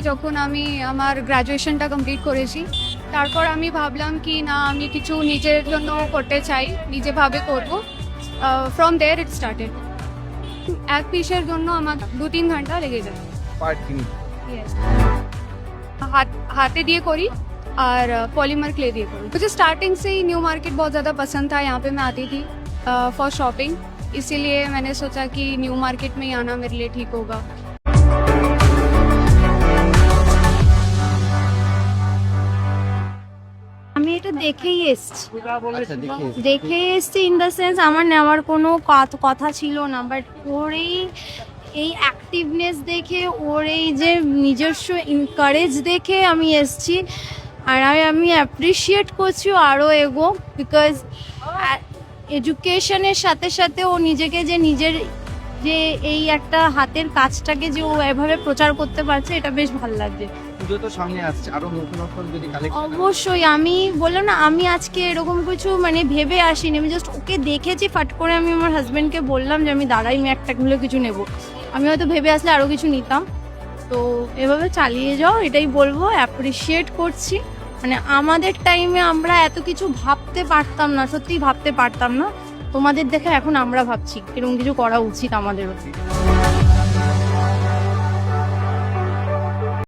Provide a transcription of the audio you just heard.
যখন আমি আমার গ্র্যাজুয়েশনটা কমপ্লিট করেছি তারপর আমি ভাবলাম কি না আমি কিছু নিজের জন্য করতে চাই, নিজেভাবে করব। From there it started. এক পিসের জন্য আমার 2-3 ঘন্টা লেগে যায়। Yes. हाथे दिए करी और पॉलीमर क्ले दिए करी। मुझे स्टार्टिंग से ही न्यू मार्केट बहुत ज़्यादा पसंद था। यहाँ पे मैं आती थी फॉर शॉपिंग, इसीलिए मैंने सोचा कि न्यू मार्केट में ही आना मेरे लिए ठीक होगा। আমি এটা দেখেই এসছি ইন দ্য সেন্স আমার নেওয়ার কোনো কথা ছিল না, বাট ওর এই অ্যাক্টিভনেস দেখে, ওর এই যে নিজস্ব ইনকারেজ দেখে আমি এসছি। আর আমি অ্যাপ্রিসিয়েট করছি আরও এগো, বিকজ এডুকেশনের সাথে সাথে ও নিজেকে যে নিজের যে এই একটা হাতের কাজটাকে যে ও এভাবে প্রচার করতে পারছে, এটা বেশ ভালো লাগছে। পুজো তো সামনে আসছে, আরো নতুন যদি কালেকশন। অবশ্যই আমি বললাম না, আমি আজকে এরকম কিছু মানে ভেবে আসিনি, আমি জাস্ট ওকে দেখেছি, ফাট করে আমি আমার হাজবেন্ডকে বললাম যে আমি দাঁড়াই, আমি একটা হলে কিছু নেব। আমি হয়তো ভেবে আসলে আরও কিছু নিতাম। তো এভাবে চালিয়ে যাও, এটাই বলবো। অ্যাপ্রিসিয়েট করছি, মানে আমাদের টাইমে আমরা এত কিছু ভাবতে পারতাম না, সত্যিই ভাবতে পারতাম না। তোমাদের দেখে এখন আমরা ভাবছি এরকম কিছু করা উচিত আমাদেরও।